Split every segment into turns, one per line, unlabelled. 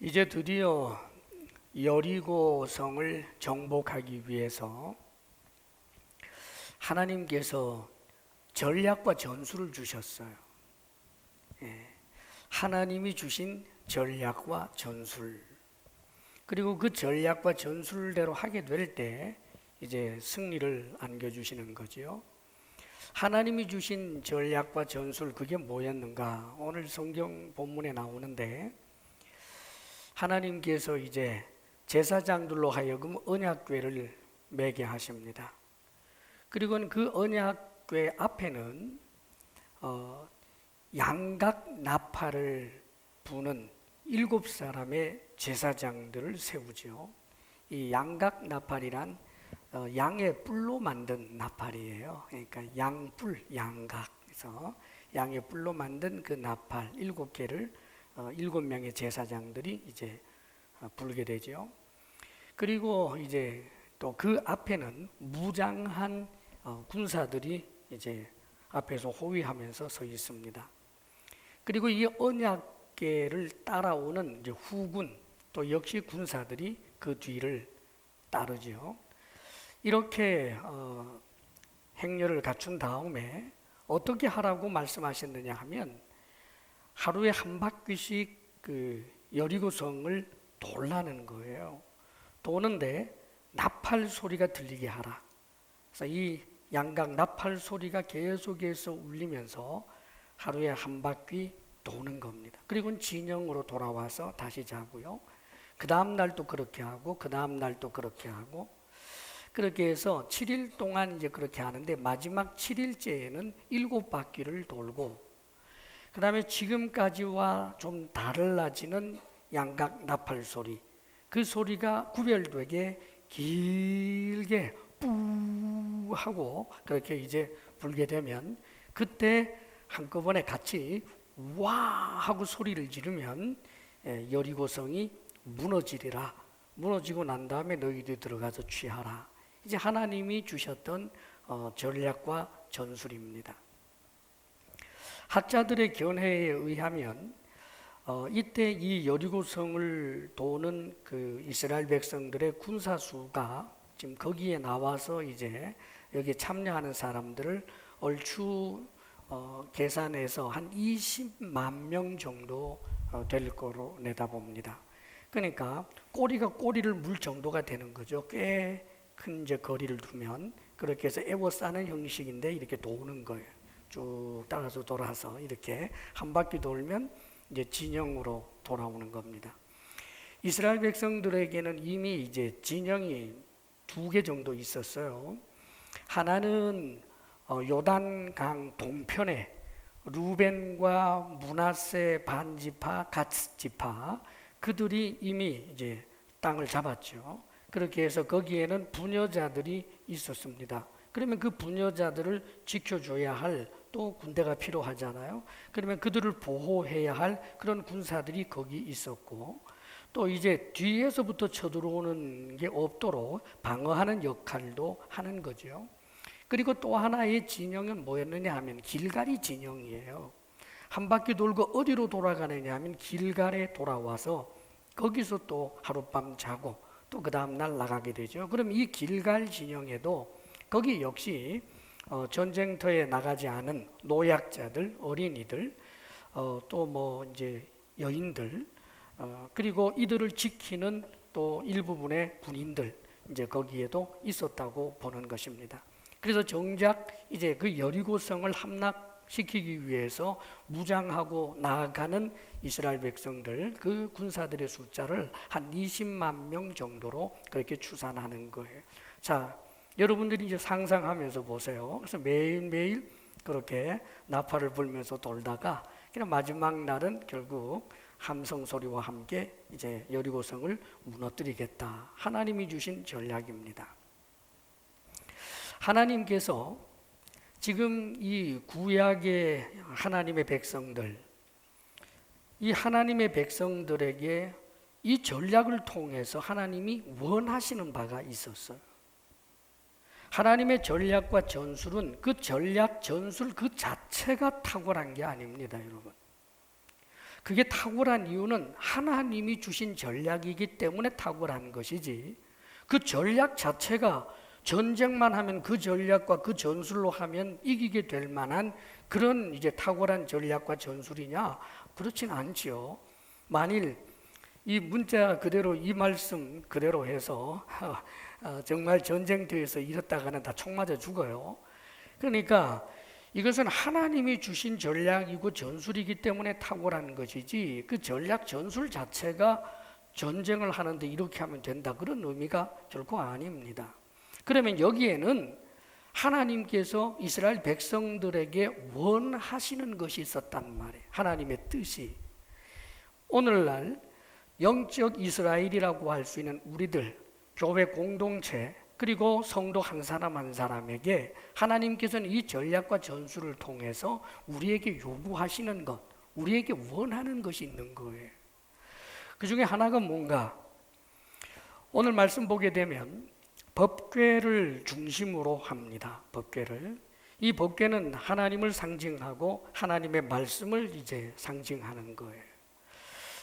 이제 드디어 여리고 성을 정복하기 위해서 하나님께서 전략과 전술을 주셨어요. 하나님이 주신 전략과 전술. 그리고 그 전략과 전술대로 하게 될 때 이제 승리를 안겨주시는 거지요. 하나님이 주신 전략과 전술, 그게 뭐였는가? 오늘 성경 본문에 나오는데, 하나님께서 이제 제사장들로 하여금 언약궤를 매게 하십니다. 그리고 그 언약궤 앞에는 양각 나팔을 부는 7사람의 제사장들을 세우죠. 이 양각 나팔이란 양의 뿔로 만든 나팔이에요. 그러니까 양뿔, 양각. 그래서 양의 뿔로 만든 그 나팔 7개를 7명의 제사장들이 이제 불게 되죠. 그리고 이제 또 그 앞에는 무장한 군사들이 이제 앞에서 호위하면서 서 있습니다. 그리고 이 언약궤를 따라오는 이제 후군, 또 역시 군사들이 그 뒤를 따르죠. 이렇게 행렬을 갖춘 다음에 어떻게 하라고 말씀하셨느냐 하면, 하루에 한 바퀴씩 그 여리고성을 돌라는 거예요. 도는데 나팔 소리가 들리게 하라. 그래서 이 양각 나팔 소리가 계속해서 울리면서 하루에 한 바퀴 도는 겁니다. 그리고 진영으로 돌아와서 다시 자고요. 그 다음 날도 그렇게 하고, 그 다음 날도 그렇게 하고, 그렇게 해서 7일 동안 이제 그렇게 하는데, 마지막 7일째에는 7바퀴를 돌고, 그 다음에 지금까지와 좀 달라지는 양각 나팔 소리, 그 소리가 구별되게 길게 뿌 하고 그렇게 이제 불게 되면, 그때 한꺼번에 같이 와 하고 소리를 지르면 여리고성이 무너지리라. 무너지고 난 다음에 너희들 들어가서 취하라. 이제 하나님이 주셨던 전략과 전술입니다. 학자들의 견해에 의하면 이때 이 여리고성을 도는 그 이스라엘 백성들의 군사수가 지금 거기에 나와서 이제 여기 참여하는 사람들을 얼추 계산해서 한 20만 명 정도 될 거로 내다봅니다. 그러니까 꼬리가 꼬리를 물 정도가 되는 거죠. 꽤 큰 이제 거리를 두면 그렇게 해서 에워싸는 형식인데 이렇게 도는 거예요. 쭉 따라서 돌아서 이렇게 한 바퀴 돌면 이제 진영으로 돌아오는 겁니다. 이스라엘 백성들에게는 이미 이제 진영이 2개 정도 있었어요. 하나는 요단강 동편에 루벤과 므낫세 반지파, 갓지파, 그들이 이미 이제 땅을 잡았죠. 그렇게 해서 거기에는 부녀자들이 있었습니다. 그러면 그 부녀자들을 지켜줘야 할 또 군대가 필요하잖아요. 그러면 그들을 보호해야 할 그런 군사들이 거기 있었고, 또 이제 뒤에서부터 쳐들어오는 게 없도록 방어하는 역할도 하는 거죠. 그리고 또 하나의 진영은 뭐였느냐 하면 길갈이 진영이에요. 한 바퀴 돌고 어디로 돌아가느냐 하면 길갈에 돌아와서 거기서 또 하룻밤 자고 또 그 다음 날 나가게 되죠. 그럼 이 길갈 진영에도 거기 역시 전쟁터에 나가지 않은 노약자들, 어린이들, 또 뭐 이제 여인들, 그리고 이들을 지키는 또 일부분의 군인들, 이제 거기에도 있었다고 보는 것입니다. 그래서 정작 이제 그 여리고성을 함락시키기 위해서 무장하고 나아가는 이스라엘 백성들, 그 군사들의 숫자를 한 20만 명 정도로 그렇게 추산하는 거예요. 자, 여러분들이 이제 상상하면서 보세요. 그래서 매일매일 그렇게 나팔을 불면서 돌다가 그냥 마지막 날은 결국 함성 소리와 함께 이제 여리고성을 무너뜨리겠다. 하나님이 주신 전략입니다. 하나님께서 지금 이 구약의 하나님의 백성들, 이 하나님의 백성들에게 이 전략을 통해서 하나님이 원하시는 바가 있었어요. 하나님의 전략과 전술은 그 전략, 전술 그 자체가 탁월한 게 아닙니다, 여러분. 그게 탁월한 이유는 하나님이 주신 전략이기 때문에 탁월한 것이지, 그 전략 자체가 전쟁만 하면 그 전략과 그 전술로 하면 이기게 될 만한 그런 이제 탁월한 전략과 전술이냐? 그렇진 않지요. 만일 이 문자 그대로, 이 말씀 그대로 해서 정말 전쟁터에서 이렇다가는 다 총 맞아 죽어요. 그러니까 이것은 하나님이 주신 전략이고 전술이기 때문에 탁월한 것이지, 그 전략 전술 자체가 전쟁을 하는데 이렇게 하면 된다, 그런 의미가 결코 아닙니다. 그러면 여기에는 하나님께서 이스라엘 백성들에게 원하시는 것이 있었단 말이에요. 하나님의 뜻이. 오늘날 영적 이스라엘이라고 할 수 있는 우리들, 교회 공동체, 그리고 성도 한 사람 한 사람에게 하나님께서는 이 전략과 전술을 통해서 우리에게 요구하시는 것, 우리에게 원하는 것이 있는 거예요. 그 중에 하나가 뭔가? 오늘 말씀 보게 되면 법궤를 중심으로 합니다. 법궤를. 이 법궤는 하나님을 상징하고 하나님의 말씀을 이제 상징하는 거예요.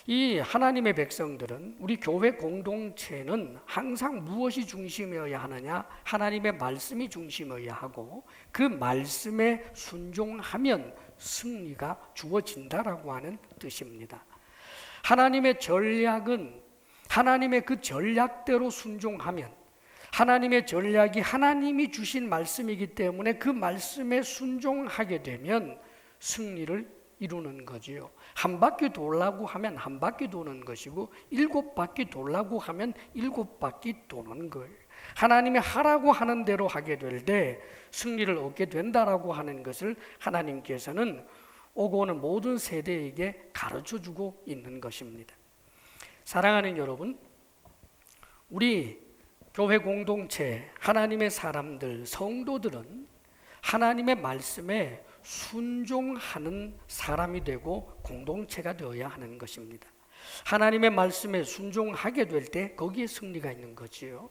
이 하나님의 백성들은, 우리 교회 공동체는 항상 무엇이 중심이어야 하느냐? 하나님의 말씀이 중심이어야 하고, 그 말씀에 순종하면 승리가 주어진다라고 하는 뜻입니다. 하나님의 전략은 하나님의 그 전략대로 순종하면, 하나님의 전략이 하나님이 주신 말씀이기 때문에 그 말씀에 순종하게 되면 승리를 이루는 거지요. 한 바퀴 돌라고 하면 한 바퀴 도는 것이고, 7바퀴 돌라고 하면 7바퀴 도는 거예요. 하나님이 하라고 하는 대로 하게 될 때 승리를 얻게 된다라고 하는 것을 하나님께서는 오고 오는 모든 세대에게 가르쳐주고 있는 것입니다. 사랑하는 여러분, 우리 교회 공동체, 하나님의 사람들, 성도들은 하나님의 말씀에 순종하는 사람이 되고 공동체가 되어야 하는 것입니다. 하나님의 말씀에 순종하게 될 때 거기에 승리가 있는 거지요.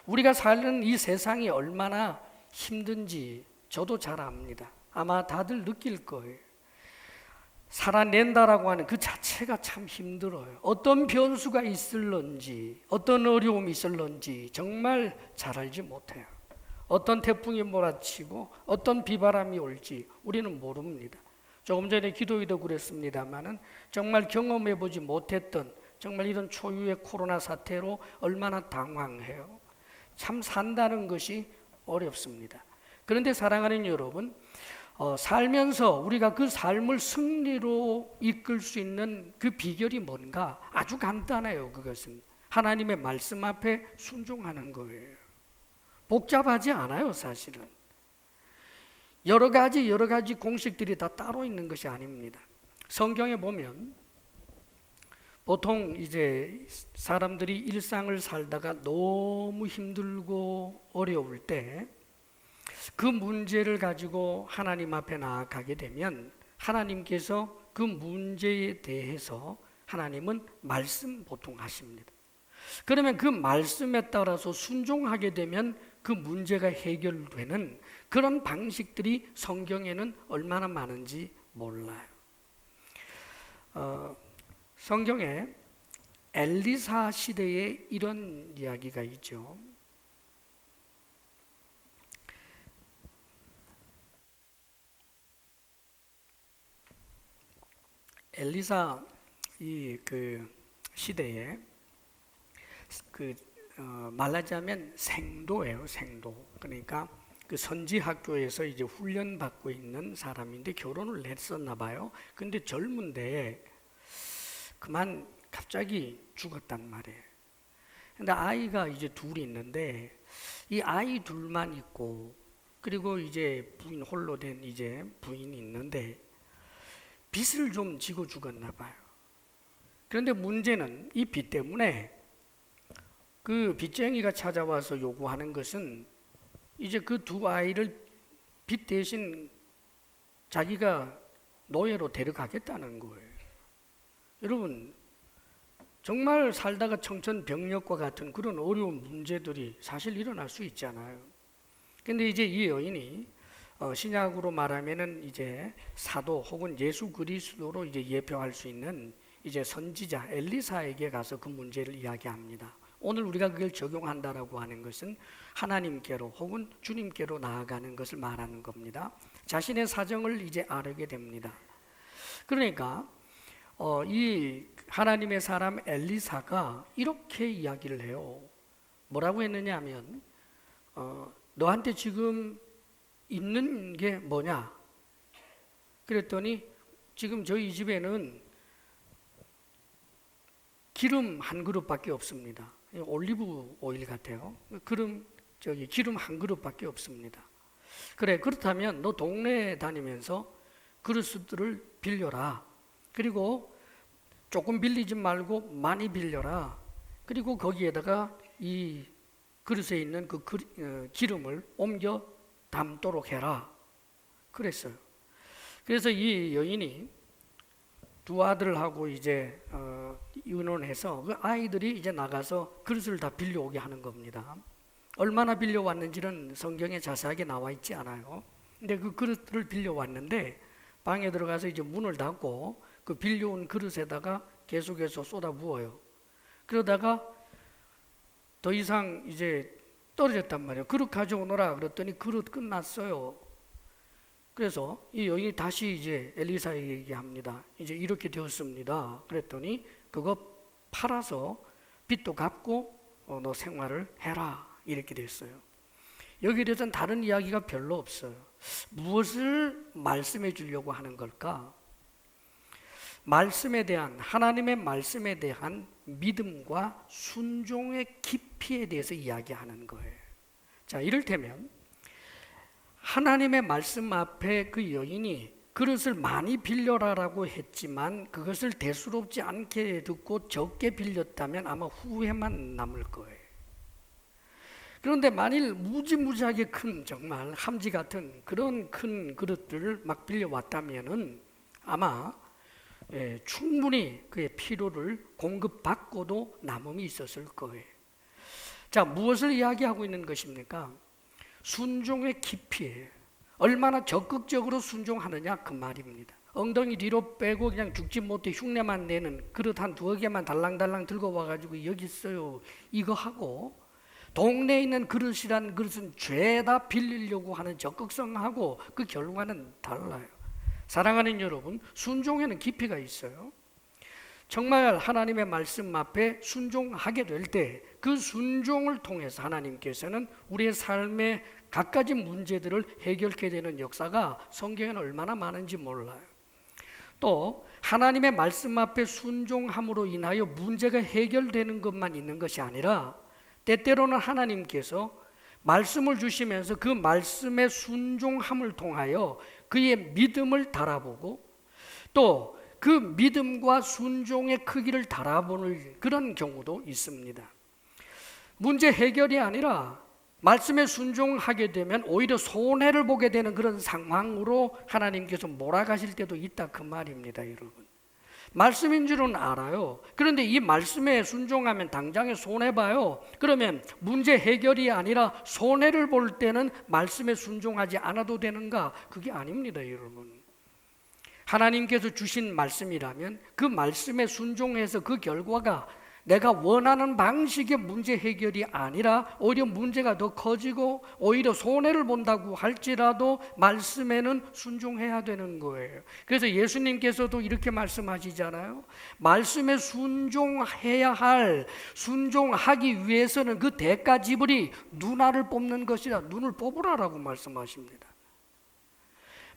우리가 사는 이 세상이 얼마나 힘든지 저도 잘 압니다. 아마 다들 느낄 거예요. 살아낸다라고 하는 그 자체가 참 힘들어요. 어떤 변수가 있을런지, 어떤 어려움이 있을런지 정말 잘 알지 못해요. 어떤 태풍이 몰아치고 어떤 비바람이 올지 우리는 모릅니다. 조금 전에 기도에도 그랬습니다마는 정말 경험해보지 못했던, 정말 이런 초유의 코로나 사태로 얼마나 당황해요. 참 산다는 것이 어렵습니다. 그런데 사랑하는 여러분, 살면서 우리가 그 삶을 승리로 이끌 수 있는 그 비결이 뭔가? 아주 간단해요. 그것은 하나님의 말씀 앞에 순종하는 거예요. 복잡하지 않아요. 사실은 여러 가지 공식들이 다 따로 있는 것이 아닙니다. 성경에 보면 보통 이제 사람들이 일상을 살다가 너무 힘들고 어려울 때 그 문제를 가지고 하나님 앞에 나아가게 되면 하나님께서 그 문제에 대해서 하나님은 말씀 보통 하십니다. 그러면 그 말씀에 따라서 순종하게 되면 그 문제가 해결되는 그런 방식들이 성경에는 얼마나 많은지 몰라요. 성경에 엘리사 시대에 이런 이야기가 있죠. 엘리사 그 시대에 말하자면 생도예요, 생도. 그러니까 그 선지 학교에서 이제 훈련 받고 있는 사람인데 결혼을 했었나 봐요. 근데 젊은데 그만 갑자기 죽었단 말이에요. 근데 아이가 이제 둘이 있는데 이 아이 둘만 있고, 그리고 이제 부인 홀로 된 이제 부인이 있는데 빚을 좀 지고 죽었나 봐요. 그런데 문제는 이 빚 때문에 그 빚쟁이가 찾아와서 요구하는 것은 이제 그 두 아이를 빚 대신 자기가 노예로 데려가겠다는 거예요. 여러분, 정말 살다가 청천벽력과 같은 그런 어려운 문제들이 사실 일어날 수 있잖아요. 근데 이제 이 여인이 신약으로 말하면은 이제 사도 혹은 예수 그리스도로 이제 예표할 수 있는 이제 선지자 엘리사에게 가서 그 문제를 이야기합니다. 오늘 우리가 그걸 적용한다라고 하는 것은 하나님께로 혹은 주님께로 나아가는 것을 말하는 겁니다. 자신의 사정을 이제 알게 됩니다. 그러니까 이 하나님의 사람 엘리사가 이렇게 이야기를 해요. 뭐라고 했느냐 하면 너한테 지금 있는 게 뭐냐? 그랬더니 지금 저희 집에는 기름 한 그릇밖에 없습니다. 올리브 오일 같아요. 기름 한 그릇밖에 없습니다. 그래, 그렇다면 너 동네 다니면서 그릇들을 빌려라. 그리고 조금 빌리지 말고 많이 빌려라. 그리고 거기에다가 이 그릇에 있는 그 기름을 옮겨 담도록 해라. 그랬어요. 그래서 이 여인이 두 아들하고 이제 의논해서 그 아이들이 이제 나가서 그릇을 다 빌려오게 하는 겁니다. 얼마나 빌려왔는지는 성경에 자세하게 나와 있지 않아요. 근데 그 그릇을 빌려왔는데 방에 들어가서 이제 문을 닫고 그 빌려온 그릇에다가 계속해서 쏟아 부어요. 그러다가 더 이상 이제 떨어졌단 말이에요. 그릇 가져오너라 그랬더니 그릇 끝났어요. 그래서 이 여인이 다시 이제 엘리사에게 얘기합니다. 이제 이렇게 되었습니다. 그랬더니 그거 팔아서 빚도 갚고 너 생활을 해라. 이렇게 됐어요. 여기에 대해서는 다른 이야기가 별로 없어요. 무엇을 말씀해 주려고 하는 걸까? 말씀에 대한, 하나님의 말씀에 대한 믿음과 순종의 깊이에 대해서 이야기하는 거예요. 자, 이를테면 하나님의 말씀 앞에 그 여인이 그릇을 많이 빌려라라고 했지만 그것을 대수롭지 않게 듣고 적게 빌렸다면 아마 후회만 남을 거예요. 그런데 만일 무지무지하게 큰 정말 함지 같은 그런 큰 그릇들을 막 빌려왔다면은 아마 충분히 그의 필요를 공급받고도 남음이 있었을 거예요. 자, 무엇을 이야기하고 있는 것입니까? 순종의 깊이예요. 얼마나 적극적으로 순종하느냐 그 말입니다. 엉덩이 뒤로 빼고 그냥 죽지 못해 흉내만 내는 그릇 한 두어 개만 달랑달랑 들고 와가지고 여기 있어요 이거 하고, 동네에 있는 그릇이란 그릇은 죄다 빌리려고 하는 적극성하고 그 결과는 달라요. 사랑하는 여러분, 순종에는 깊이가 있어요. 정말 하나님의 말씀 앞에 순종하게 될 때 그 순종을 통해서 하나님께서는 우리의 삶의 갖가지 문제들을 해결하게 되는 역사가 성경에는 얼마나 많은지 몰라요. 또 하나님의 말씀 앞에 순종함으로 인하여 문제가 해결되는 것만 있는 것이 아니라 때때로는 하나님께서 말씀을 주시면서 그 말씀의 순종함을 통하여 그의 믿음을 달아보고 또 그 믿음과 순종의 크기를 달아보는 그런 경우도 있습니다. 문제 해결이 아니라 말씀에 순종하게 되면 오히려 손해를 보게 되는 그런 상황으로 하나님께서 몰아가실 때도 있다 그 말입니다, 여러분. 말씀인 줄은 알아요. 그런데 이 말씀에 순종하면 당장에 손해봐요. 그러면 문제 해결이 아니라 손해를 볼 때는 말씀에 순종하지 않아도 되는가? 그게 아닙니다, 여러분. 하나님께서 주신 말씀이라면 그 말씀에 순종해서 그 결과가 내가 원하는 방식의 문제 해결이 아니라 오히려 문제가 더 커지고 오히려 손해를 본다고 할지라도 말씀에는 순종해야 되는 거예요. 그래서 예수님께서도 이렇게 말씀하시잖아요. 말씀에 순종하기 위해서는 그 대가 지불이 눈알을 뽑는 것이라 눈을 뽑으라라고 말씀하십니다.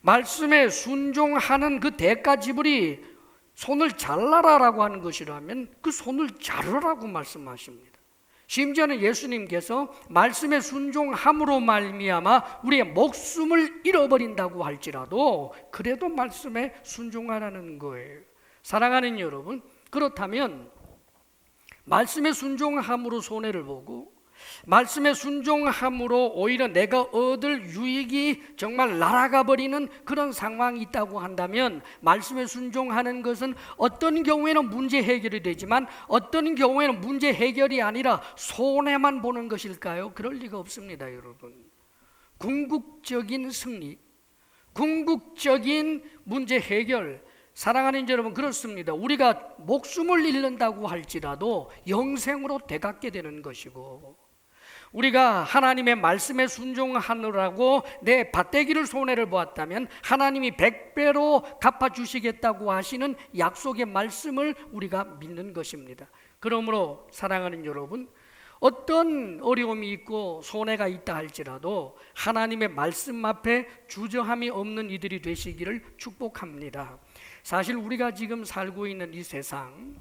말씀에 순종하는 그 대가 지불이 손을 잘라라라고 하는 것이라면 그 손을 자르라고 말씀하십니다. 심지어는 예수님께서 말씀에 순종함으로 말미암아 우리의 목숨을 잃어버린다고 할지라도 그래도 말씀에 순종하라는 거예요. 사랑하는 여러분, 그렇다면 말씀에 순종함으로 손해를 보고 말씀에 순종함으로 오히려 내가 얻을 유익이 정말 날아가 버리는 그런 상황이 있다고 한다면 말씀에 순종하는 것은 어떤 경우에는 문제 해결이 되지만 어떤 경우에는 문제 해결이 아니라 손해만 보는 것일까요? 그럴 리가 없습니다, 여러분. 궁극적인 승리, 궁극적인 문제 해결, 사랑하는 여러분, 그렇습니다. 우리가 목숨을 잃는다고 할지라도 영생으로 되갚게 되는 것이고, 우리가 하나님의 말씀에 순종하느라고 내 밭대기를 손해를 보았다면 하나님이 100배로 갚아주시겠다고 하시는 약속의 말씀을 우리가 믿는 것입니다. 그러므로 사랑하는 여러분, 어떤 어려움이 있고 손해가 있다 할지라도 하나님의 말씀 앞에 주저함이 없는 이들이 되시기를 축복합니다. 사실 우리가 지금 살고 있는 이 세상,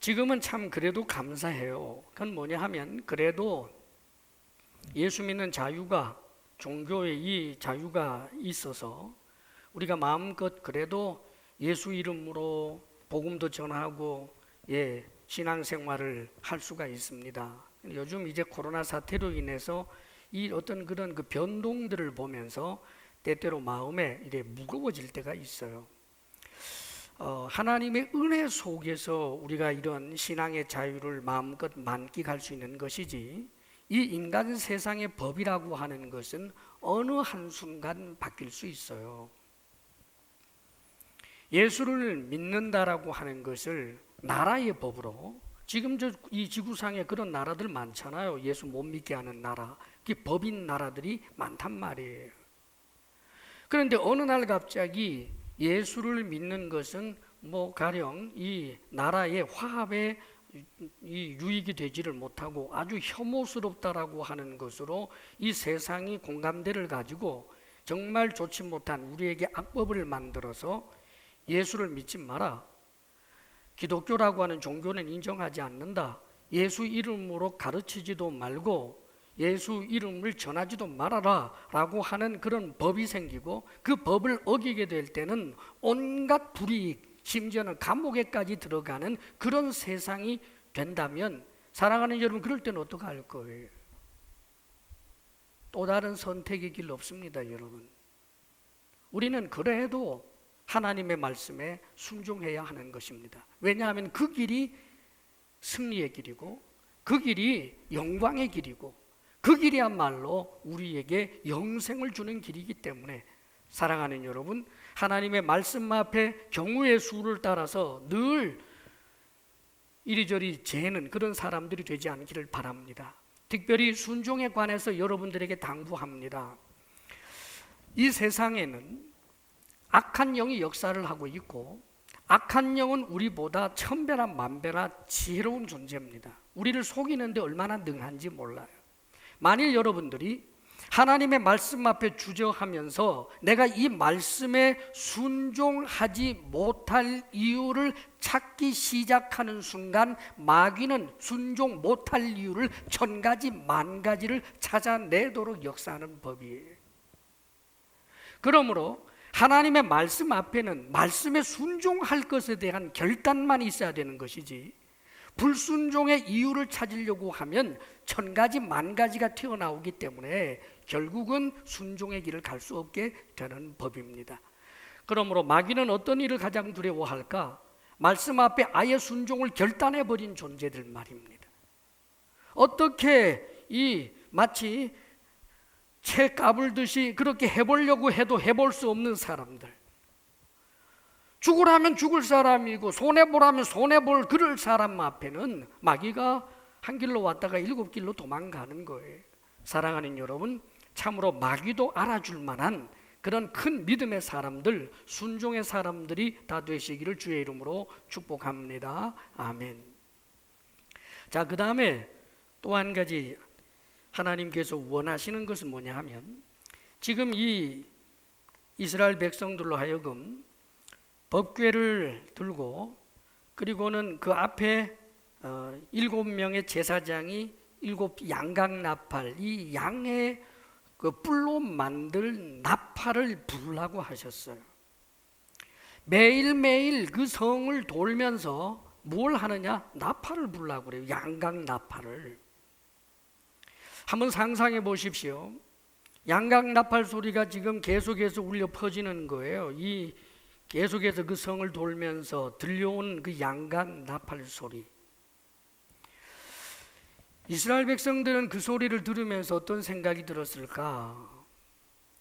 지금은 참 그래도 감사해요. 그건 뭐냐 하면, 그래도 예수 믿는 자유가, 종교의 이 자유가 있어서 우리가 마음껏 그래도 예수 이름으로 복음도 전하고 신앙생활을 할 수가 있습니다. 요즘 이제 코로나 사태로 인해서 이 어떤 그런 그 변동들을 보면서 때때로 마음에 이래 무거워질 때가 있어요. 하나님의 은혜 속에서 우리가 이런 신앙의 자유를 마음껏 만끽할 수 있는 것이지, 이 인간 세상의 법이라고 하는 것은 어느 한순간 바뀔 수 있어요. 예수를 믿는다라고 하는 것을 나라의 법으로, 지금 이 지구상에 그런 나라들 많잖아요. 예수 못 믿게 하는 나라, 그 법인 나라들이 많단 말이에요. 그런데 어느 날 갑자기 예수를 믿는 것은 가령 이 나라의 화합에 이 유익이 되지를 못하고 아주 혐오스럽다라고 하는 것으로 이 세상이 공감대를 가지고 정말 좋지 못한 우리에게 악법을 만들어서 예수를 믿지 마라, 기독교라고 하는 종교는 인정하지 않는다, 예수 이름으로 가르치지도 말고 예수 이름을 전하지도 말아라 라고 하는 그런 법이 생기고, 그 법을 어기게 될 때는 온갖 불이익, 심지어는 감옥에까지 들어가는 그런 세상이 된다면, 사랑하는 여러분, 그럴 때는 어떻게 할 거예요? 또 다른 선택의 길 없습니다. 여러분, 우리는 그래도 하나님의 말씀에 순종해야 하는 것입니다. 왜냐하면 그 길이 승리의 길이고, 그 길이 영광의 길이고, 그 길이야말로 우리에게 영생을 주는 길이기 때문에, 사랑하는 여러분, 하나님의 말씀 앞에 경우의 수를 따라서 늘 이리저리 재는 그런 사람들이 되지 않기를 바랍니다. 특별히 순종에 관해서 여러분들에게 당부합니다. 이 세상에는 악한 영이 역사를 하고 있고, 악한 영은 우리보다 천배나 만배나 지혜로운 존재입니다. 우리를 속이는데 얼마나 능한지 몰라요. 만일 여러분들이 하나님의 말씀 앞에 주저하면서 내가 이 말씀에 순종하지 못할 이유를 찾기 시작하는 순간, 마귀는 순종 못할 이유를 1000가지 만가지를 찾아내도록 역사하는 법이에요. 그러므로 하나님의 말씀 앞에는 말씀에 순종할 것에 대한 결단만 있어야 되는 것이지, 불순종의 이유를 찾으려고 하면 1000가지 만가지가 튀어나오기 때문에 결국은 순종의 길을 갈 수 없게 되는 법입니다. 그러므로 마귀는 어떤 일을 가장 두려워할까? 말씀 앞에 아예 순종을 결단해버린 존재들 말입니다. 어떻게 마치 채 까불듯이 그렇게 해보려고 해도 해볼 수 없는 사람들, 죽으라면 죽을 사람이고 손해보라면 손해볼 그럴 사람 앞에는 마귀가 한 길로 왔다가 7길로 도망가는 거예요. 사랑하는 여러분, 참으로 마귀도 알아줄 만한 그런 큰 믿음의 사람들, 순종의 사람들이 다 되시기를 주의 이름으로 축복합니다. 아멘. 자, 그 다음에 또 한 가지 하나님께서 원하시는 것은 뭐냐 하면, 지금 이 이스라엘 백성들로 하여금 법궤를 들고, 그리고는 그 앞에 7명의 제사장이 7 양각나팔, 이 양의 그 뿔로 만들 나팔을 부르라고 하셨어요. 매일매일 그 성을 돌면서 뭘 하느냐? 나팔을 부르라고 그래요. 양각나팔을. 한번 상상해 보십시오. 양각나팔 소리가 지금 계속해서 울려 퍼지는 거예요. 이 계속해서 그 성을 돌면서 들려온 그 양각나팔 소리. 이스라엘 백성들은 그 소리를 들으면서 어떤 생각이 들었을까?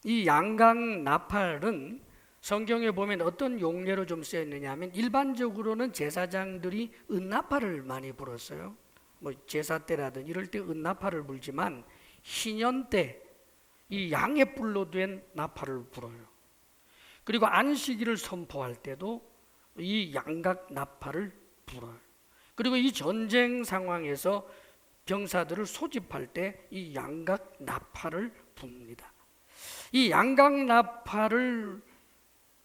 이 양각 나팔은 성경에 보면 어떤 용례로 좀 쓰여 있느냐 하면 일반적으로는 제사장들이 은나팔을 많이 불었어요. 뭐 제사 때라든 이럴 때 은나팔을 불지만 희년 때 이 양의 뿔로 된 나팔을 불어요. 그리고 안식일을 선포할 때도 이 양각 나팔을 불어요. 그리고 이 전쟁 상황에서 병사들을 소집할 때 이 양각 나팔을 붑니다. 이 양각 나팔을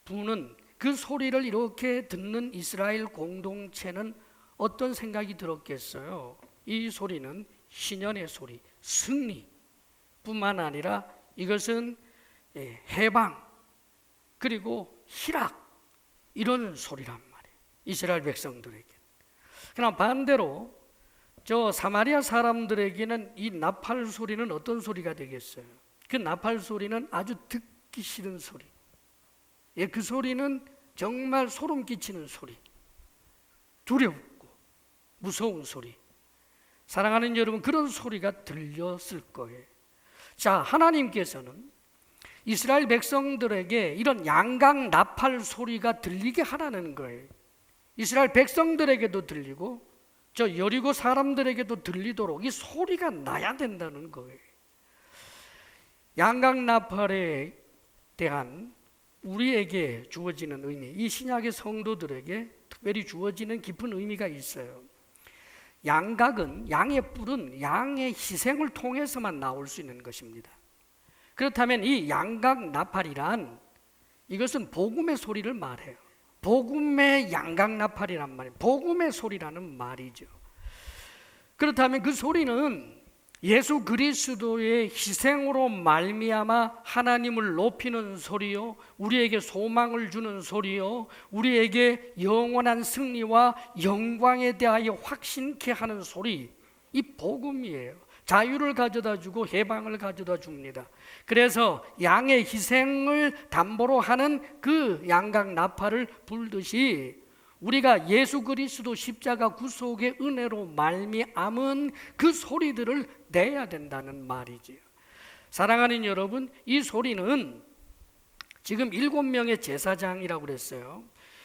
부는 그 소리를 이렇게 듣는 이스라엘 공동체는 어떤 생각이 들었겠어요? 이 소리는 신년의 소리, 승리뿐만 아니라 이것은 해방 그리고 희락 이런 소리란 말이에요. 이스라엘 백성들에게. 그러나 반대로 저 사마리아 사람들에게는 이 나팔 소리는 어떤 소리가 되겠어요? 그 나팔 소리는 아주 듣기 싫은 소리. 그 소리는 정말 소름 끼치는 소리, 두렵고 무서운 소리. 사랑하는 여러분, 그런 소리가 들렸을 거예요. 자, 하나님께서는 이스라엘 백성들에게 이런 양각 나팔 소리가 들리게 하라는 거예요. 이스라엘 백성들에게도 들리고 저 여리고 사람들에게도 들리도록 이 소리가 나야 된다는 거예요. 양각 나팔에 대한 우리에게 주어지는 의미, 이 신약의 성도들에게 특별히 주어지는 깊은 의미가 있어요. 양각은, 양의 뿔은 양의 희생을 통해서만 나올 수 있는 것입니다. 그렇다면 이 양각 나팔이란 이것은 복음의 소리를 말해요. 복음의 양각 나팔이란 말이에요. 복음의 소리라는 말이죠. 그렇다면 그 소리는 예수 그리스도의 희생으로 말미암아 하나님을 높이는 소리요, 우리에게 소망을 주는 소리요, 우리에게 영원한 승리와 영광에 대하여 확신케 하는 소리, 이 복음이에요. 자유를 가져다 주고 해방을 가져다 줍니다. 그래서 양의 희생을 담보로 하는 그 양각 나팔을 불듯이 우리가 예수 그리스도 십자가 구속의 은혜로 말미암은 그 소리들을 내야 된다는 말이지요. 사랑하는 여러분, 이 소리는 지금 7명의 제사장이라고 그랬어요.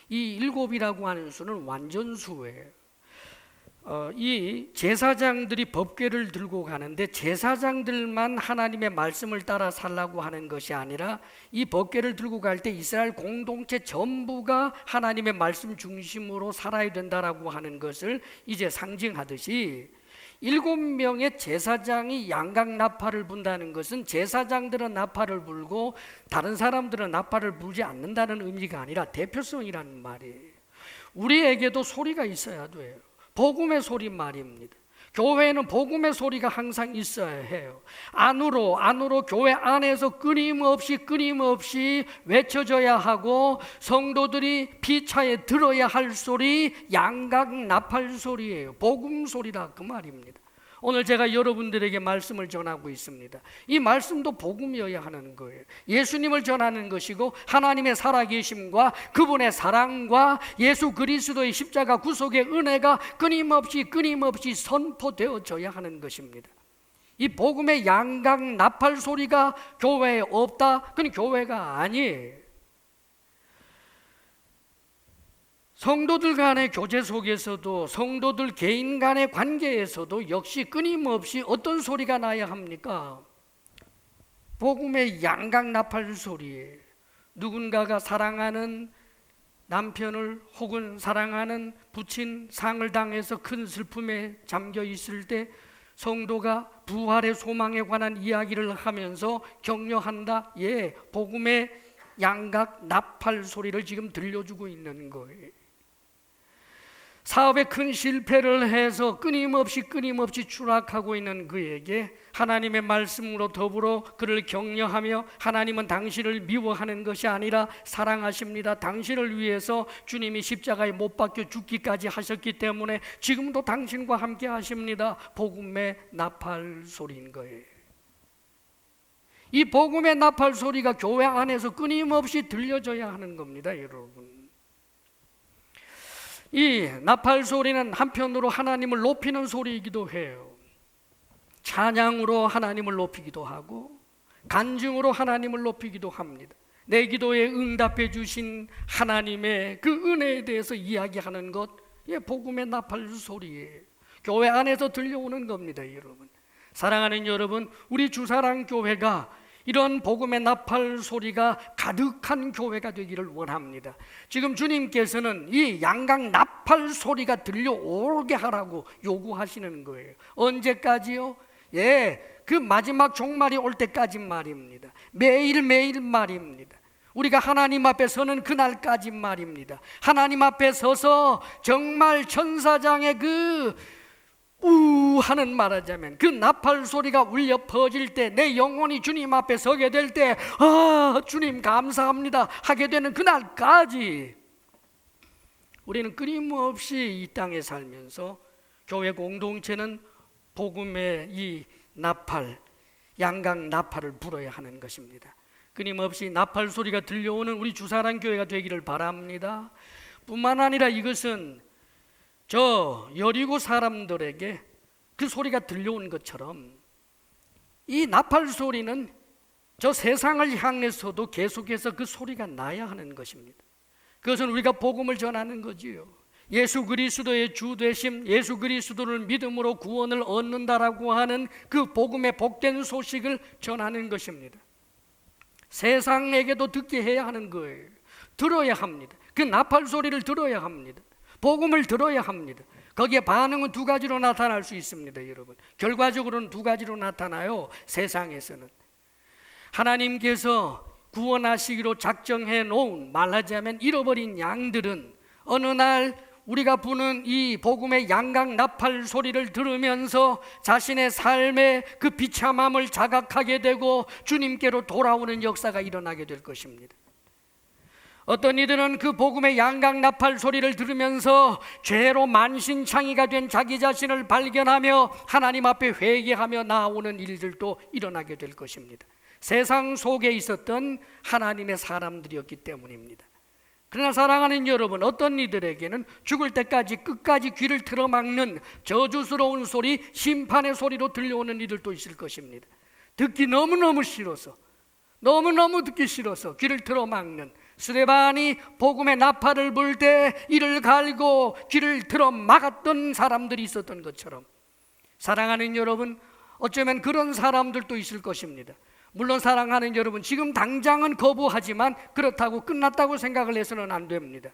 이 7이라고 하는 수는 완전수예요. 이 제사장들이 법궤를 들고 가는데 제사장들만 하나님의 말씀을 따라 살라고 하는 것이 아니라 이 법궤를 들고 갈 때 이스라엘 공동체 전부가 하나님의 말씀 중심으로 살아야 된다라고 하는 것을 이제 상징하듯이 7명의 제사장이 양각 나팔을 분다는 것은 제사장들은 나팔을 불고 다른 사람들은 나팔을 불지 않는다는 의미가 아니라 대표성이라는 말이에요. 우리에게도 소리가 있어야 돼요. 복음의 소리 말입니다. 교회에는 복음의 소리가 항상 있어야 해요. 안으로 교회 안에서 끊임없이 외쳐져야 하고 성도들이 피차에 들어야 할 소리, 양각 나팔 소리예요. 복음 소리다 그 말입니다. 오늘 제가 여러분들에게 말씀을 전하고 있습니다. 이 말씀도 복음이어야 하는 거예요. 예수님을 전하는 것이고 하나님의 살아계심과 그분의 사랑과 예수 그리스도의 십자가 구속의 은혜가 끊임없이 선포되어져야 하는 것입니다. 이 복음의 양각 나팔 소리가 교회에 없다? 그건 교회가 아니에요. 성도들 간의 교제 속에서도 성도들 개인 간의 관계에서도 역시 끊임없이 어떤 소리가 나야 합니까? 복음의 양각 나팔 소리에 누군가가 사랑하는 남편을 혹은 사랑하는 부친 상을 당해서 큰 슬픔에 잠겨 있을 때 성도가 부활의 소망에 관한 이야기를 하면서 격려한다. 예, 복음의 양각 나팔 소리를 지금 들려주고 있는 거예요. 사업에 큰 실패를 해서 끊임없이 추락하고 있는 그에게 하나님의 말씀으로 더불어 그를 격려하며 하나님은 당신을 미워하는 것이 아니라 사랑하십니다. 당신을 위해서 주님이 십자가에 못 박혀 죽기까지 하셨기 때문에 지금도 당신과 함께 하십니다. 복음의 나팔 소리인 거예요. 이 복음의 나팔 소리가 교회 안에서 끊임없이 들려져야 하는 겁니다, 여러분. 이 나팔 소리는 한편으로 하나님을 높이는 소리이기도 해요. 찬양으로 하나님을 높이기도 하고 간증으로 하나님을 높이기도 합니다. 내 기도에 응답해 주신 하나님의 그 은혜에 대해서 이야기하는 것, 복음의 나팔 소리예요. 교회 안에서 들려오는 겁니다, 여러분. 사랑하는 여러분, 우리 주사랑 교회가 이런 복음의 나팔 소리가 가득한 교회가 되기를 원합니다. 지금 주님께서는 이 양각 나팔 소리가 들려오게 하라고 요구하시는 거예요. 언제까지요? 그 마지막 종말이 올 때까지 말입니다. 매일매일 말입니다. 우리가 하나님 앞에 서는 그날까지 말입니다. 하나님 앞에 서서 정말 천사장의 하는 말하자면 그 나팔 소리가 울려 퍼질 때, 내 영혼이 주님 앞에 서게 될 때, 주님 감사합니다 하게 되는 그날까지 우리는 끊임없이 이 땅에 살면서 교회 공동체는 복음의 이 나팔, 양각 나팔을 불어야 하는 것입니다. 끊임없이 나팔 소리가 들려오는 우리 주사랑 교회가 되기를 바랍니다. 뿐만 아니라 이것은 저 여리고 사람들에게 그 소리가 들려온 것처럼 이 나팔 소리는 저 세상을 향해서도 계속해서 그 소리가 나야 하는 것입니다. 그것은 우리가 복음을 전하는 거지요. 예수 그리스도의 주 되심, 예수 그리스도를 믿음으로 구원을 얻는다라고 하는 그 복음의 복된 소식을 전하는 것입니다. 세상에게도 듣게 해야 하는 거예요. 들어야 합니다. 그 나팔 소리를 들어야 합니다. 복음을 들어야 합니다. 거기에 반응은 두 가지로 나타날 수 있습니다, 여러분. 결과적으로는 두 가지로 나타나요. 세상에서는 하나님께서 구원하시기로 작정해 놓은, 말하자면 잃어버린 양들은 어느 날 우리가 부는 이 복음의 양각 나팔 소리를 들으면서 자신의 삶의 그 비참함을 자각하게 되고 주님께로 돌아오는 역사가 일어나게 될 것입니다. 어떤 이들은 그 복음의 양각 나팔 소리를 들으면서 죄로 만신창이가 된 자기 자신을 발견하며 하나님 앞에 회개하며 나아오는 일들도 일어나게 될 것입니다. 세상 속에 있었던 하나님의 사람들이었기 때문입니다. 그러나 사랑하는 여러분, 어떤 이들에게는 죽을 때까지 끝까지 귀를 틀어막는 저주스러운 소리, 심판의 소리로 들려오는 이들도 있을 것입니다. 듣기 너무너무 싫어서, 너무너무 듣기 싫어서 귀를 틀어막는, 스데반이 복음의 나팔을 불 때 이를 갈고 귀를 틀어 막았던 사람들이 있었던 것처럼, 사랑하는 여러분, 어쩌면 그런 사람들도 있을 것입니다. 물론 사랑하는 여러분, 지금 당장은 거부하지만 그렇다고 끝났다고 생각을 해서는 안 됩니다.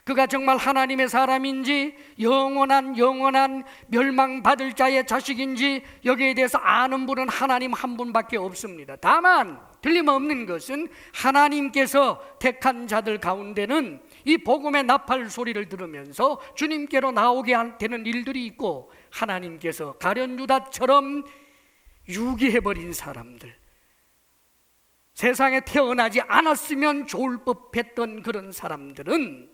그가 정말 하나님의 사람인지 영원한 멸망받을 자의 자식인지 여기에 대해서 아는 분은 하나님 한 분밖에 없습니다. 다만 틀림없는 것은 하나님께서 택한 자들 가운데는 이 복음의 나팔 소리를 들으면서 주님께로 나오게 되는 일들이 있고, 하나님께서 가룟 유다처럼 유기해버린 사람들, 세상에 태어나지 않았으면 좋을 법했던 그런 사람들은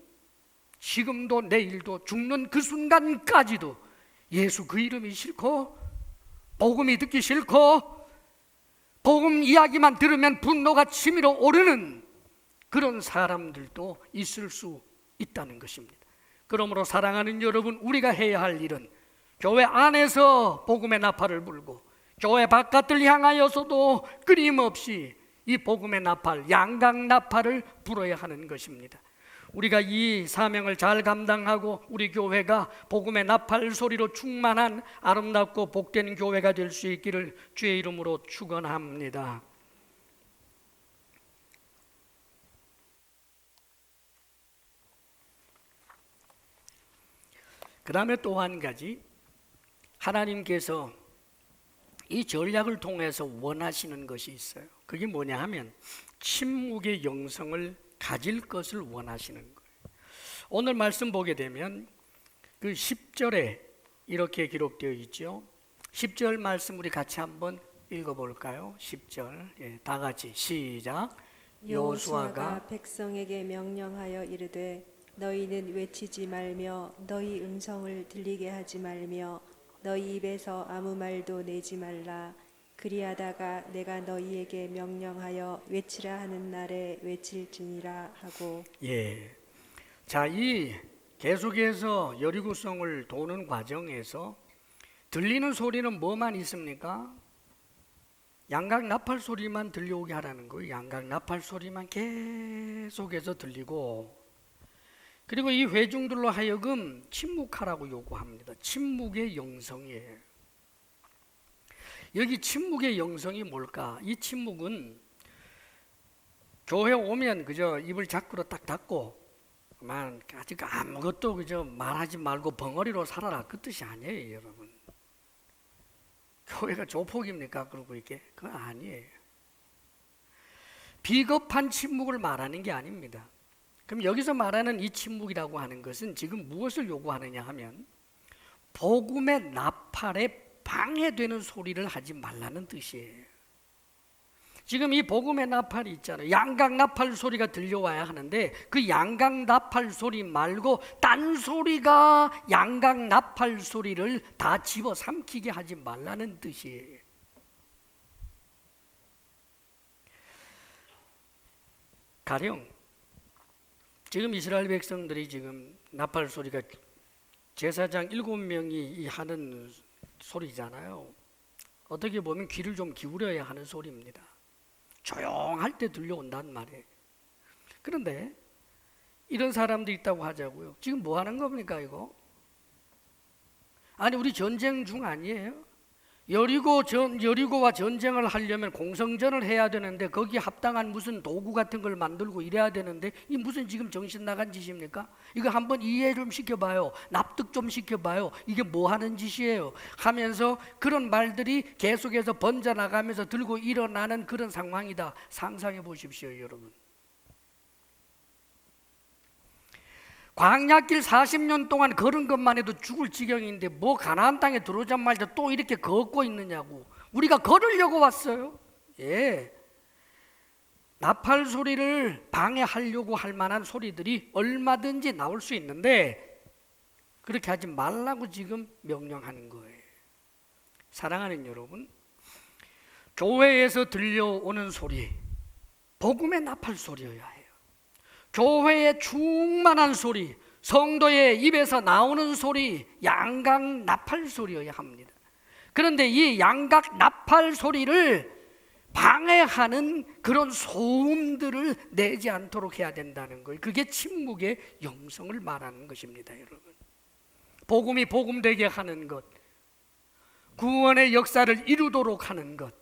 지금도 내일도 죽는 그 순간까지도 예수 그 이름이 싫고 복음이 듣기 싫고 복음 이야기만 들으면 분노가 치밀어 오르는 그런 사람들도 있을 수 있다는 것입니다. 그러므로 사랑하는 여러분, 우리가 해야 할 일은 교회 안에서 복음의 나팔을 불고 교회 바깥을 향하여서도 끊임없이 이 복음의 나팔, 양각 나팔을 불어야 하는 것입니다. 우리가 이 사명을 잘 감당하고 우리 교회가 복음의 나팔 소리로 충만한 아름답고 복된 교회가 될 수 있기를 주의 이름으로 축원합니다. 그 다음에 또 한 가지, 하나님께서 이 전략을 통해서 원하시는 것이 있어요. 그게 뭐냐 하면 침묵의 영성을 가질 것을 원하시는 거예요. 오늘 말씀 보게 되면 그 10절에 이렇게 기록되어 있죠. 10절 말씀 우리 같이 한번 읽어볼까요? 10절, 다 같이 시작.
여호수아가 백성에게 명령하여 이르되 너희는 외치지 말며 너희 음성을 들리게 하지 말며 너희 입에서 아무 말도 내지 말라. 그리하다가 내가 너희에게 명령하여 외치라 하는 날에 외칠지니라 하고.
자, 이 계속해서 여리고성을 도는 과정에서 들리는 소리는 뭐만 있습니까? 양각 나팔 소리만 들려오게 하라는 거예요. 양각 나팔 소리만 계속해서 들리고, 그리고 이 회중들로 하여금 침묵하라고 요구합니다. 침묵의 영성이에요. 여기 침묵의 영성이 뭘까? 이 침묵은 교회 오면 그저 입을 자꾸로 딱 닫고 아직 아무것도 그저 말하지 말고 벙어리로 살아라, 그 뜻이 아니에요, 여러분. 교회가 조폭입니까? 그러고 이게 그건 아니에요. 비겁한 침묵을 말하는 게 아닙니다. 그럼 여기서 말하는 이 침묵이라고 하는 것은 지금 무엇을 요구하느냐 하면 복음의 나팔에 방해되는 소리를 하지 말라는 뜻이에요. 지금 이 복음의 나팔이 있잖아요. 양각 나팔 소리가 들려와야 하는데 그 양각 나팔 소리 말고 딴 소리가 양각 나팔 소리를 다 집어삼키게 하지 말라는 뜻이에요. 가령 지금 이스라엘 백성들이 지금 나팔 소리가 제사장 7명이 하는 소리잖아요. 어떻게 보면 귀를 좀 기울여야 하는 소리입니다. 조용할 때 들려온단 말이에요. 그런데 이런 사람도 있다고 하자고요. 지금 뭐 하는 겁니까 이거? 아니 우리 전쟁 중 아니에요? 여리고와 전쟁을 하려면 공성전을 해야 되는데 거기에 합당한 무슨 도구 같은 걸 만들고 이래야 되는데 이 무슨 지금 정신 나간 짓입니까? 이거 한번 이해 좀 시켜봐요. 납득 좀 시켜봐요. 이게 뭐 하는 짓이에요? 하면서 그런 말들이 계속해서 번져나가면서 들고 일어나는 그런 상황이다. 상상해 보십시오, 여러분. 광야길 40년 동안 걸은 것만 해도 죽을 지경인데 뭐 가나안 땅에 들어오자마자 또 이렇게 걷고 있느냐고. 우리가 걸으려고 왔어요. 예. 나팔 소리를 방해하려고 할 만한 소리들이 얼마든지 나올 수 있는데 그렇게 하지 말라고 지금 명령하는 거예요. 사랑하는 여러분, 교회에서 들려오는 소리, 복음의 나팔 소리여야 해요. 교회의 충만한 소리, 성도의 입에서 나오는 소리, 양각 나팔 소리여야 합니다. 그런데 이 양각 나팔 소리를 방해하는 그런 소음들을 내지 않도록 해야 된다는 거예요. 그게 침묵의 영성을 말하는 것입니다, 여러분. 복음이 복음되게 하는 것, 구원의 역사를 이루도록 하는 것.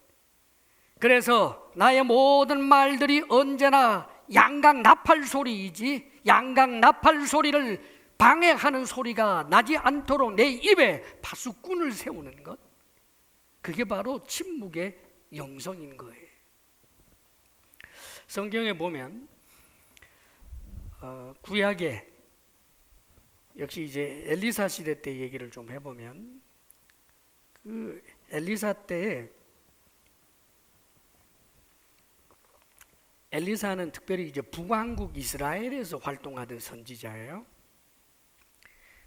그래서 나의 모든 말들이 언제나 양각 나팔 소리이지 양각 나팔 소리를 방해하는 소리가 나지 않도록 내 입에 파수꾼을 세우는 것, 그게 바로 침묵의 영성인 거예요. 성경에 보면 구약에 역시 이제 엘리사 시대 때 얘기를 좀 해보면 그 엘리사 때에 엘리사는 특별히 이제 북왕국 이스라엘에서 활동하던 선지자예요.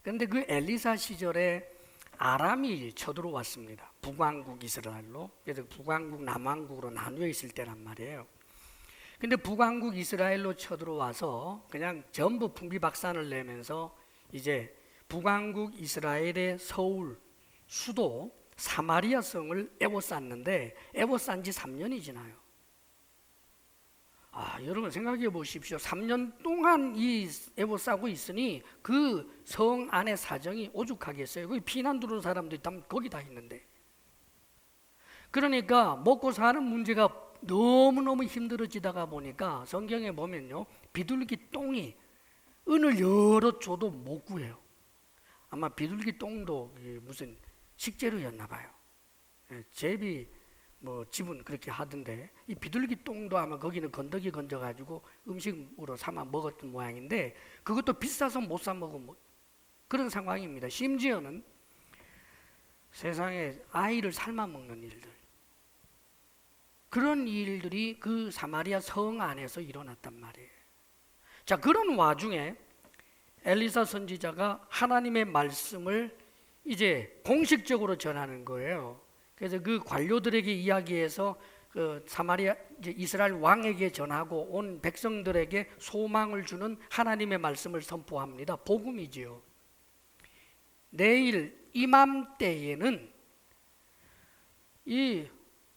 그런데 그 엘리사 시절에 아람이 쳐들어왔습니다. 북왕국 이스라엘로. 그래서 북왕국, 남왕국으로 나누어 있을 때란 말이에요. 근데 북왕국 이스라엘로 쳐들어와서 그냥 전부 풍비박산을 내면서 이제 북왕국 이스라엘의 서울, 수도 사마리아 성을 에워쌌는데 에워싼 지 3년이 지나요. 여러분 생각해 보십시오. 3년 동안 이 에워싸고 있으니 그 성 안의 사정이 오죽하겠어요. 거기 피난 들어온 사람들이 다 거기 다 있는데. 그러니까 먹고 사는 문제가 너무너무 힘들어지다가 보니까 성경에 보면요, 비둘기 똥이 은을 여러 줘도 못 구해요. 아마 비둘기 똥도 무슨 식재료였나 봐요. 제비 뭐 집은 그렇게 하던데 이 비둘기 똥도 아마 거기는 건더기 건져가지고 음식으로 삼아 먹었던 모양인데 그것도 비싸서 못 사 먹은 그런 상황입니다. 심지어는 세상에 아이를 삶아 먹는 일들, 그런 일들이 그 사마리아 성 안에서 일어났단 말이에요. 자, 그런 와중에 엘리사 선지자가 하나님의 말씀을 이제 공식적으로 전하는 거예요. 그래서 그 관료들에게 이야기해서 그 사마리아 이스라엘 왕에게 전하고 온 백성들에게 소망을 주는 하나님의 말씀을 선포합니다. 복음이지요. 내일 이맘때에는 이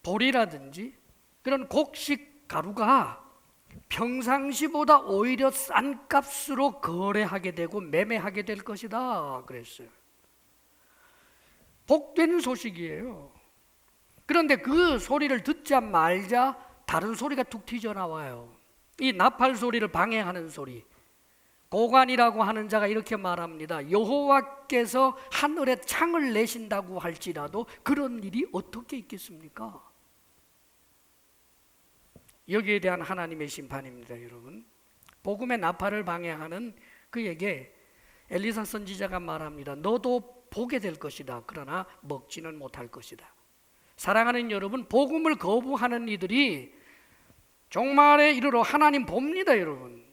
돌이라든지 그런 곡식 가루가 평상시보다 오히려 싼 값으로 거래하게 되고 매매하게 될 것이다 그랬어요. 복된 소식이에요. 그런데 그 소리를 듣자마자 다른 소리가 툭 튀어나와요. 이 나팔 소리를 방해하는 소리. 고관이라고 하는 자가 이렇게 말합니다. 여호와께서 하늘에 창을 내신다고 할지라도 그런 일이 어떻게 있겠습니까? 여기에 대한 하나님의 심판입니다, 여러분. 복음의 나팔을 방해하는 그에게 엘리사 선지자가 말합니다. 너도 보게 될 것이다. 그러나 먹지는 못할 것이다. 사랑하는 여러분, 복음을 거부하는 이들이 종말에 이르러 하나님 봅니다, 여러분.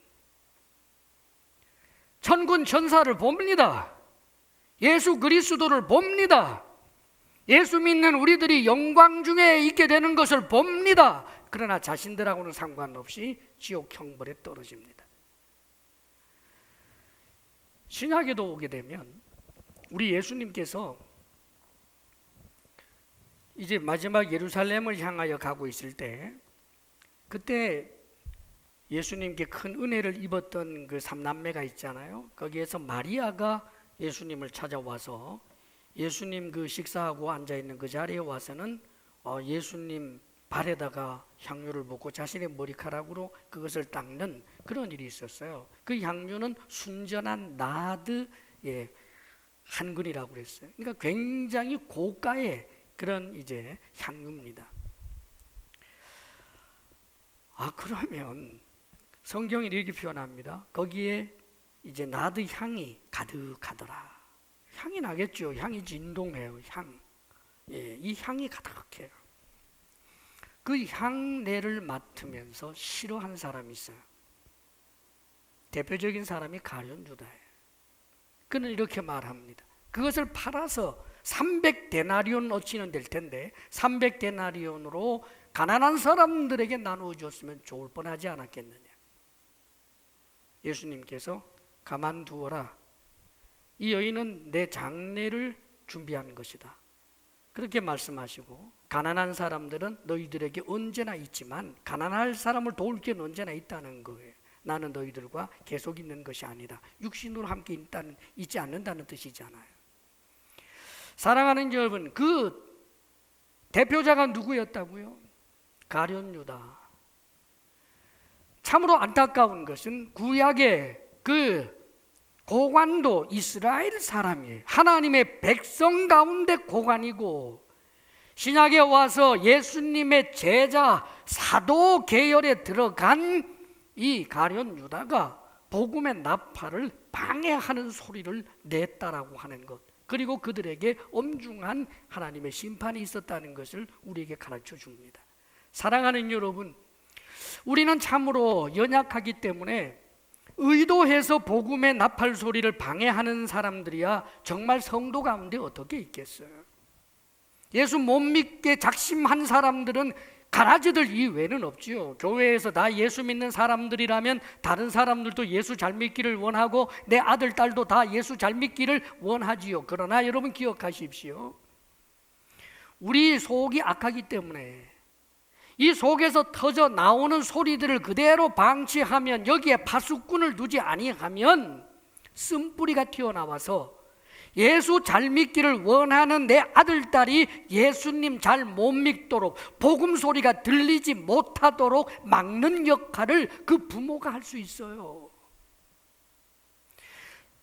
천군 천사를 봅니다. 예수 그리스도를 봅니다. 예수 믿는 우리들이 영광 중에 있게 되는 것을 봅니다. 그러나 자신들하고는 상관없이 지옥 형벌에 떨어집니다. 신약에도 오게 되면 우리 예수님께서 이제 마지막 예루살렘을 향하여 가고 있을 때, 그때 예수님께 큰 은혜를 입었던 그 삼남매가 있잖아요. 거기에서 마리아가 예수님을 찾아와서 예수님 그 식사하고 앉아있는 그 자리에 와서는 예수님 발에다가 향유를 붓고 자신의 머리카락으로 그것을 닦는 그런 일이 있었어요. 그 향유는 순전한 나드의 한 근이라고 그랬어요. 그러니까 굉장히 고가의 그런 이제 향유입니다. 그러면 성경이 이렇게 표현합니다. 거기에 이제 나드 향이 가득하더라. 향이 나겠죠. 향이 진동해요. 향. 이 향이 가득해요. 그 향내를 맡으면서 싫어하는 사람이 있어요. 대표적인 사람이 가룟 유다예요. 그는 이렇게 말합니다. 그것을 팔아서 300데나리온 어치는 될 텐데 300데나리온으로 가난한 사람들에게 나누어 줬으면 좋을 뻔하지 않았겠느냐. 예수님께서 가만두어라. 이 여인은 내 장례를 준비한 것이다. 그렇게 말씀하시고, 가난한 사람들은 너희들에게 언제나 있지만 가난할 사람을 도울 게 언제나 있다는 거예요. 나는 너희들과 계속 있는 것이 아니다. 육신으로 함께 있지 않는다는 뜻이잖아요. 사랑하는 여러분, 그 대표자가 누구였다고요? 가룟 유다. 참으로 안타까운 것은 구약의 그 고관도 이스라엘 사람이에요. 하나님의 백성 가운데 고관이고, 신약에 와서 예수님의 제자 사도 계열에 들어간 이 가룟 유다가 복음의 나팔을 방해하는 소리를 냈다라고 하는 것, 그리고 그들에게 엄중한 하나님의 심판이 있었다는 것을 우리에게 가르쳐 줍니다. 사랑하는 여러분, 우리는 참으로 연약하기 때문에 의도해서 복음의 나팔 소리를 방해하는 사람들이야 정말 성도 가운데 어떻게 있겠어요? 예수 못 믿게 작심한 사람들은 가라지들 이외에는 없지요. 교회에서 다 예수 믿는 사람들이라면 다른 사람들도 예수 잘 믿기를 원하고 내 아들, 딸도 다 예수 잘 믿기를 원하지요. 그러나 여러분 기억하십시오. 우리 속이 악하기 때문에 이 속에서 터져 나오는 소리들을 그대로 방치하면, 여기에 파수꾼을 두지 아니하면 쓴뿌리가 튀어나와서 예수 잘 믿기를 원하는 내 아들, 딸이 예수님 잘 못 믿도록, 복음 소리가 들리지 못하도록 막는 역할을 그 부모가 할 수 있어요.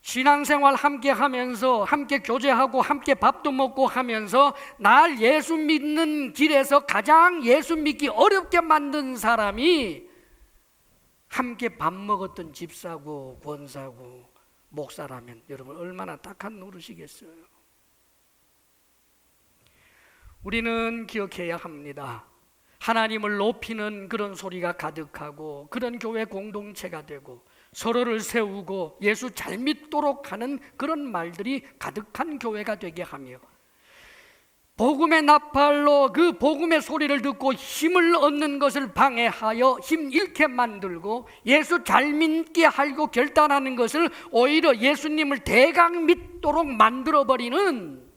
신앙생활 함께 하면서, 함께 교제하고 함께 밥도 먹고 하면서 날 예수 믿는 길에서 가장 예수 믿기 어렵게 만든 사람이 함께 밥 먹었던 집사고 권사고 목사라면 여러분 얼마나 딱한 노릇이겠어요. 우리는 기억해야 합니다. 하나님을 높이는 그런 소리가 가득하고 그런 교회 공동체가 되고 서로를 세우고 예수 잘 믿도록 하는 그런 말들이 가득한 교회가 되게 하며, 복음의 나팔로 그 복음의 소리를 듣고 힘을 얻는 것을 방해하여 힘 잃게 만들고 예수 잘 믿게 하려고 결단하는 것을 오히려 예수님을 대강 믿도록 만들어버리는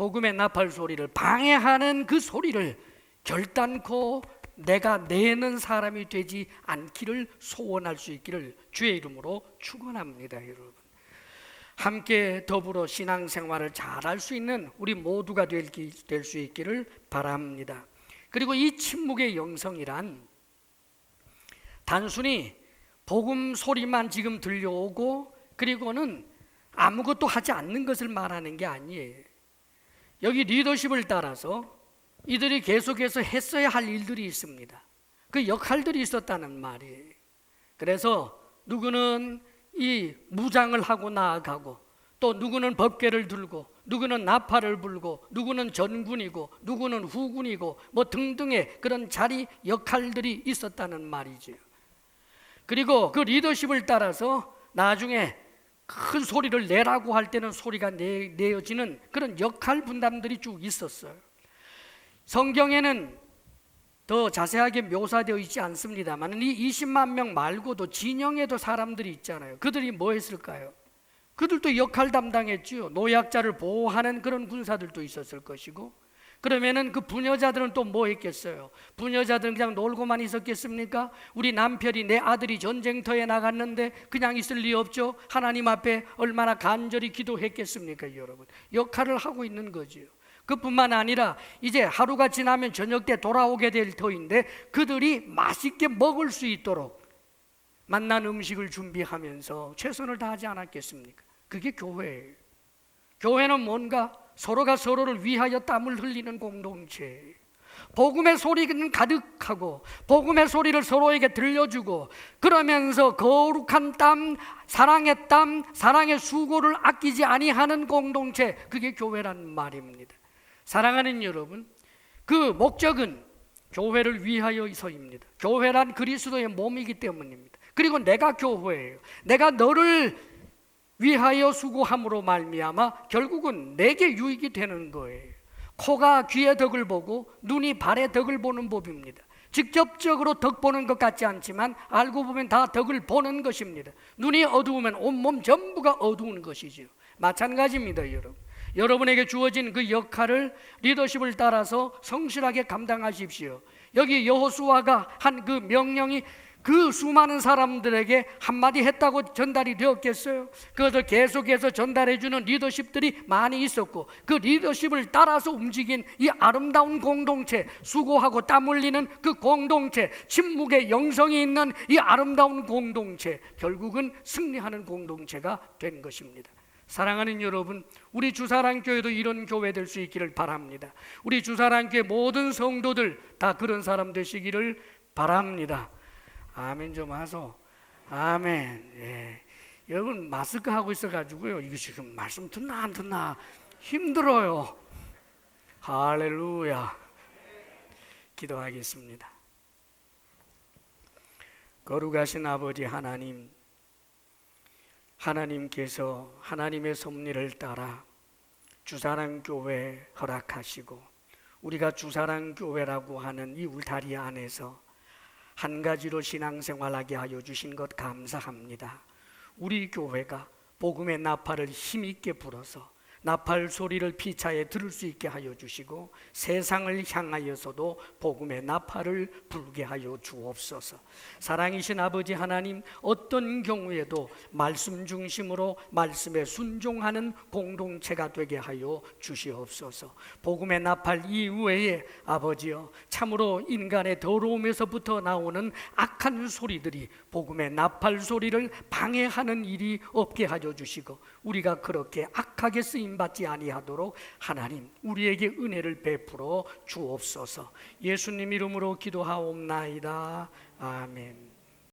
복음의 나팔 소리를 방해하는 그 소리를 결단코 내가 내는 사람이 되지 않기를 소원할 수 있기를 주의 이름으로 축원합니다. 여러분, 함께 더불어 신앙생활을 잘할 수 있는 우리 모두가 될 수 있기를 바랍니다. 그리고 이 침묵의 영성이란 단순히 복음 소리만 지금 들려오고 그리고는 아무것도 하지 않는 것을 말하는 게 아니에요. 여기 리더십을 따라서 이들이 계속해서 했어야 할 일들이 있습니다. 그 역할들이 있었다는 말이에요. 그래서 누구는 이 무장을 하고 나아가고, 또 누구는 법궤를 들고, 누구는 나팔을 불고, 누구는 전군이고, 누구는 후군이고, 뭐 등등의 그런 자리 역할들이 있었다는 말이죠. 그리고 그 리더십을 따라서 나중에 큰 소리를 내라고 할 때는 소리가 내어지는 그런 역할 분담들이 쭉 있었어요. 성경에는 더 자세하게 묘사되어 있지 않습니다만 이 20만 명 말고도 진영에도 사람들이 있잖아요. 그들이 뭐 했을까요? 그들도 역할 담당했지요. 노약자를 보호하는 그런 군사들도 있었을 것이고, 그러면은 그 부녀자들은 또 뭐 했겠어요? 부녀자들은 그냥 놀고만 있었겠습니까? 우리 남편이, 내 아들이 전쟁터에 나갔는데 그냥 있을 리 없죠. 하나님 앞에 얼마나 간절히 기도했겠습니까, 여러분? 역할을 하고 있는 거지요. 그뿐만 아니라 이제 하루가 지나면 저녁 때 돌아오게 될 터인데 그들이 맛있게 먹을 수 있도록 맛난 음식을 준비하면서 최선을 다하지 않았겠습니까? 그게 교회예요. 교회는 뭔가 서로가 서로를 위하여 땀을 흘리는 공동체, 복음의 소리는 가득하고 복음의 소리를 서로에게 들려주고, 그러면서 거룩한 땀, 사랑의 수고를 아끼지 아니하는 공동체, 그게 교회란 말입니다. 사랑하는 여러분, 그 목적은 교회를 위하여서입니다. 교회란 그리스도의 몸이기 때문입니다. 그리고 내가 교회예요. 내가 너를 위하여 수고함으로 말미암아 결국은 내게 유익이 되는 거예요. 코가 귀의 덕을 보고 눈이 발의 덕을 보는 법입니다. 직접적으로 덕 보는 것 같지 않지만 알고 보면 다 덕을 보는 것입니다. 눈이 어두우면 온몸 전부가 어두운 것이죠. 마찬가지입니다, 여러분. 여러분에게 주어진 그 역할을 리더십을 따라서 성실하게 감당하십시오. 여기 여호수아가 한 그 명령이 그 수많은 사람들에게 한마디 했다고 전달이 되었겠어요? 그것을 계속해서 전달해주는 리더십들이 많이 있었고, 그 리더십을 따라서 움직인 이 아름다운 공동체, 수고하고 땀 흘리는 그 공동체, 침묵의 영성이 있는 이 아름다운 공동체, 결국은 승리하는 공동체가 된 것입니다. 사랑하는 여러분, 우리 주사랑교회도 이런 교회 될 수 있기를 바랍니다. 우리 주사랑교회 모든 성도들 다 그런 사람 되시기를 바랍니다. 아멘 좀 하소. 아멘. 예. 여러분 마스크 하고 있어가지고요, 이거 지금 말씀 듣나 안 듣나 힘들어요. 할렐루야. 기도하겠습니다. 거룩하신 아버지 하나님, 하나님께서 하나님의 섭리를 따라 주사랑교회 허락하시고 우리가 주사랑교회라고 하는 이 울타리 안에서 한 가지로 신앙생활하게 하여 주신 것 감사합니다. 우리 교회가 복음의 나팔을 힘있게 불어서 나팔 소리를 피차에 들을 수 있게 하여 주시고 세상을 향하여서도 복음의 나팔을 불게 하여 주옵소서. 사랑이신 아버지 하나님, 어떤 경우에도 말씀 중심으로 말씀에 순종하는 공동체가 되게 하여 주시옵소서. 복음의 나팔 이외에 아버지여, 참으로 인간의 더러움에서부터 나오는 악한 소리들이 복음의 나팔 소리를 방해하는 일이 없게 하여 주시고, 우리가 그렇게 악하게 쓰임 받지 아니하도록 하나님 우리에게 은혜를 베풀어 주옵소서. 예수님 이름으로 기도하옵나이다. 아멘.